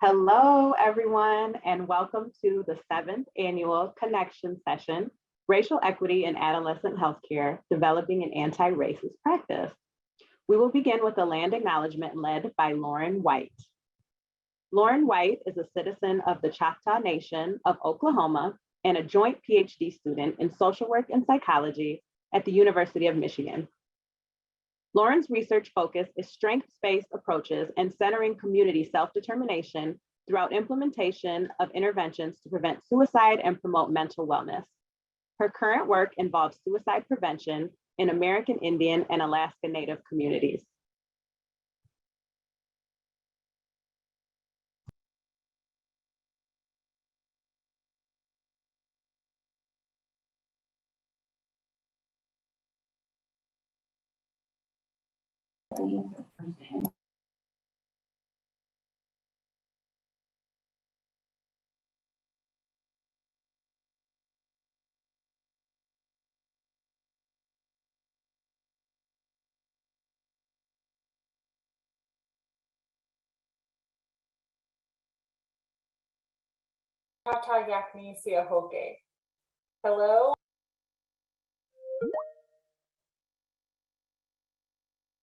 Hello, everyone, and welcome to the 7th annual Connection session, Racial Equity in Adolescent Healthcare, Developing an Anti-Racist Practice. We will begin with a land acknowledgement led by Lauren White. Lauren White is a citizen of the Choctaw Nation of Oklahoma and a joint PhD student in social work and psychology at the University of Michigan. Lauren's research focus is strengths-based approaches and centering community self-determination throughout implementation of interventions to prevent suicide and promote mental wellness. Her current work involves suicide prevention in American Indian and Alaska Native communities. Choctaw Yakni Siahoke. Hello.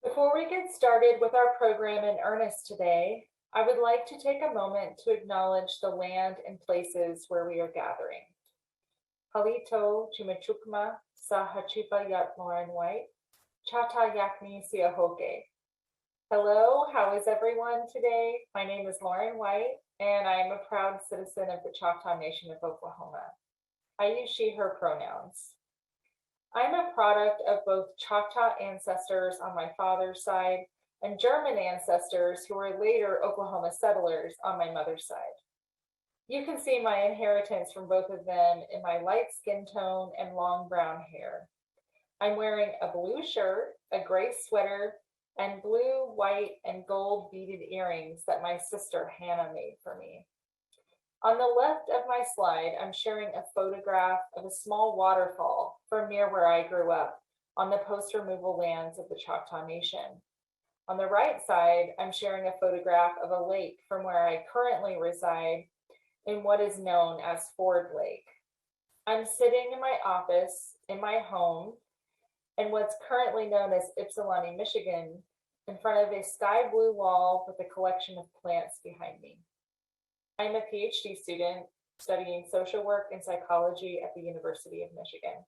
Before we get started with our program in earnest today, I would like to take a moment to acknowledge the land and places where we are gathering. Halito Chimachukma Sahachipa Yat Lauren White, Choctaw Yakni Siahoke. Hello, how is everyone today? My name is Lauren White, and I am a proud citizen of the Choctaw Nation of Oklahoma. I use she, her pronouns. I'm a product of both Choctaw ancestors on my father's side and German ancestors who were later Oklahoma settlers on my mother's side. You can see my inheritance from both of them in my light skin tone and long brown hair. I'm wearing a blue shirt, a gray sweater, and blue, white, and gold beaded earrings that my sister Hannah made for me. On the left of my slide, I'm sharing a photograph of a small waterfall from near where I grew up on the post-removal lands of the Choctaw Nation. On the right side, I'm sharing a photograph of a lake from where I currently reside in what is known as Ford Lake. I'm sitting in my office in my home in what's currently known as Ypsilanti, Michigan, in front of a sky blue wall with a collection of plants behind me. I'm a PhD student studying social work and psychology at the University of Michigan.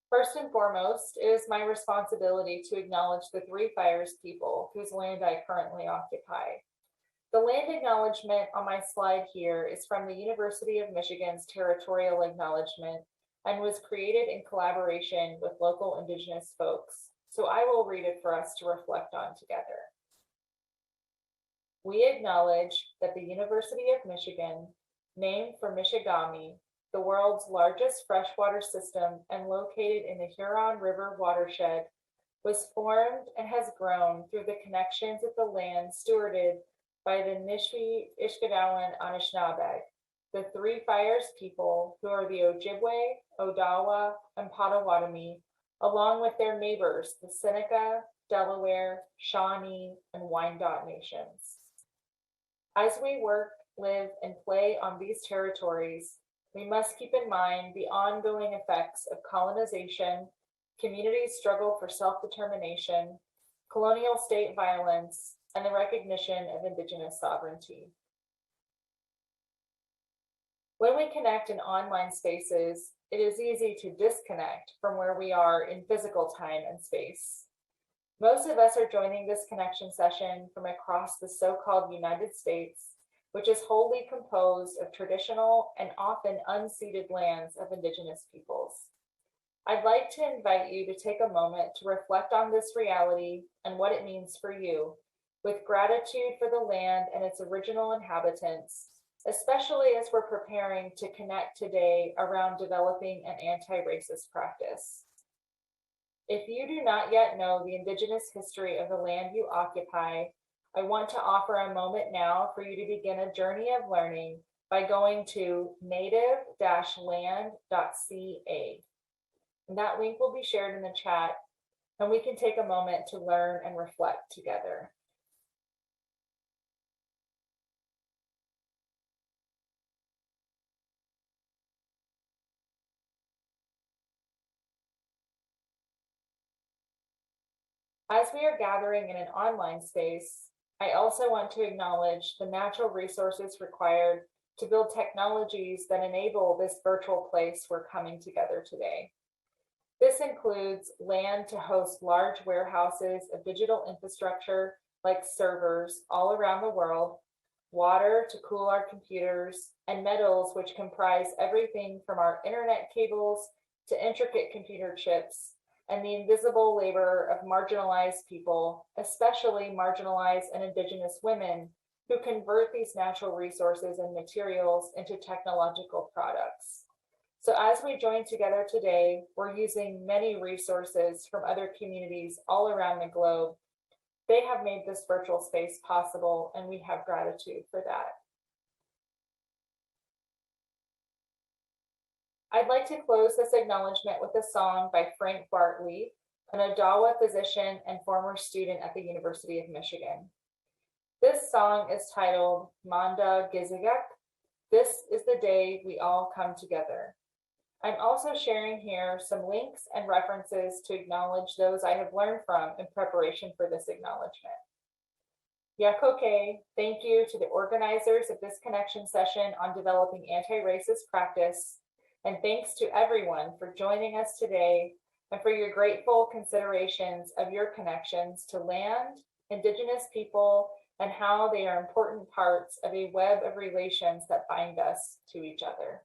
First and foremost, it is my responsibility to acknowledge the Three Fires people whose land I currently occupy. The land acknowledgement on my slide here is from the University of Michigan's Territorial Acknowledgement and was created in collaboration with local Indigenous folks. So I will read it for us to reflect on together. We acknowledge that the University of Michigan, named for Michigami, the world's largest freshwater system and located in the Huron River watershed, was formed and has grown through the connections of the land stewarded by the Nishi-Ishkadawan Anishinaabe, the Three Fires people who are the Ojibwe, Odawa, and Potawatomi, along with their neighbors, the Seneca, Delaware, Shawnee, and Wyandot nations. As we work, live, and play on these territories, we must keep in mind the ongoing effects of colonization, community struggle for self-determination, colonial state violence, and the recognition of Indigenous sovereignty. When we connect in online spaces, it is easy to disconnect from where we are in physical time and space. Most of us are joining this connection session from across the so-called United States, which is wholly composed of traditional and often unceded lands of Indigenous peoples. I'd like to invite you to take a moment to reflect on this reality and what it means for you, with gratitude for the land and its original inhabitants, especially as we're preparing to connect today around developing an anti-racist practice. If you do not yet know the Indigenous history of the land you occupy, I want to offer a moment now for you to begin a journey of learning by going to native-land.ca. And that link will be shared in the chat, and we can take a moment to learn and reflect together. As we are gathering in an online space, I also want to acknowledge the natural resources required to build technologies that enable this virtual place we're coming together today. This includes land to host large warehouses of digital infrastructure like servers all around the world, water to cool our computers, and metals which comprise everything from our internet cables to intricate computer chips, and the invisible labor of marginalized people, especially marginalized and Indigenous women, who convert these natural resources and materials into technological products. So as we join together today, we're using many resources from other communities all around the globe. They have made this virtual space possible, and we have gratitude for that. I'd like to close this acknowledgement with a song by Frank Barkley, an Odawa physician and former student at the University of Michigan. This song is titled Manda Gizigak. This is the day we all come together. I'm also sharing here some links and references to acknowledge those I have learned from in preparation for this acknowledgement. Yakoke, thank you to the organizers of this connection session on developing anti-racist practice, and thanks to everyone for joining us today and for your grateful considerations of your connections to land, Indigenous people, and how they are important parts of a web of relations that bind us to each other.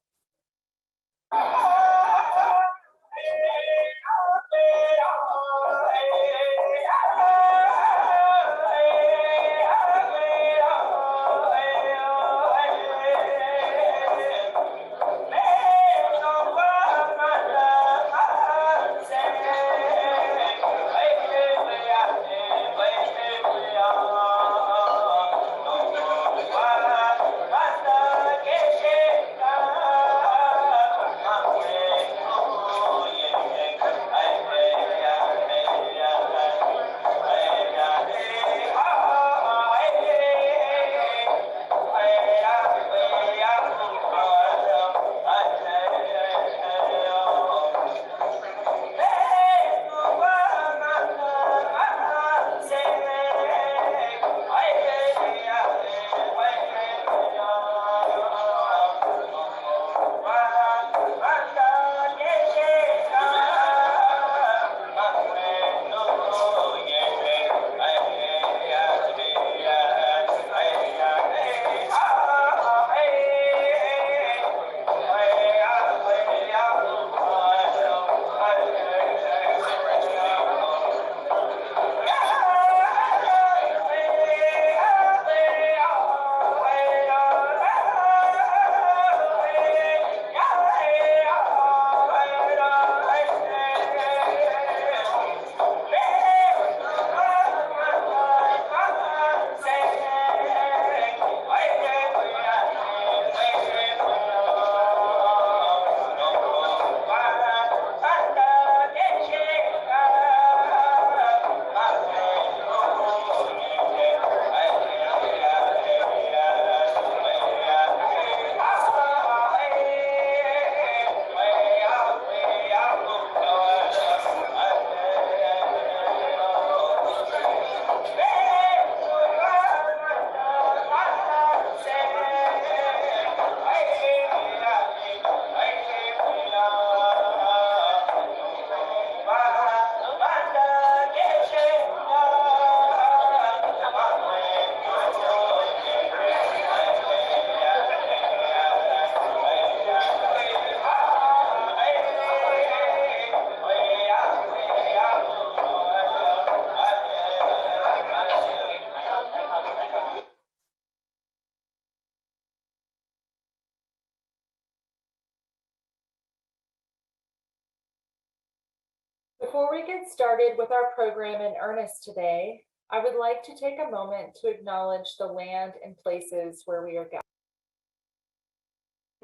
Before we get started with our program in earnest today, I would like to take a moment to acknowledge the land and places where we are gathered.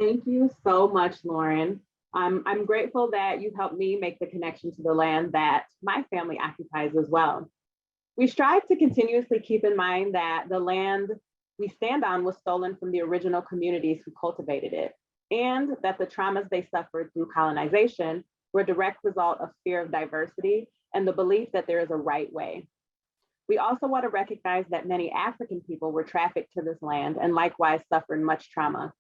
Thank you so much, Lauren. I'm grateful that you helped me make the connection to the land that my family occupies as well. We strive to continuously keep in mind that the land we stand on was stolen from the original communities who cultivated it, and that the traumas they suffered through colonization were a direct result of fear of diversity and the belief that there is a right way. We also want to recognize that many African people were trafficked to this land and likewise suffered much trauma.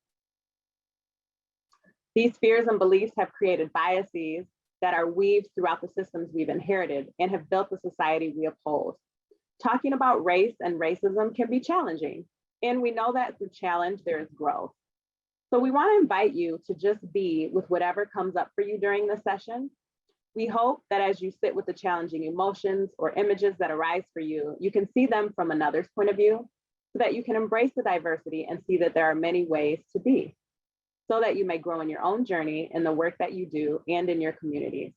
These fears and beliefs have created biases that are weaved throughout the systems we've inherited and have built the society we uphold. Talking about race and racism can be challenging, and we know that through challenge, there is growth. So we want to invite you to just be with whatever comes up for you during the session. We hope that as you sit with the challenging emotions or images that arise for you, you can see them from another's point of view so that you can embrace the diversity and see that there are many ways to be, so that you may grow in your own journey in the work that you do and in your communities.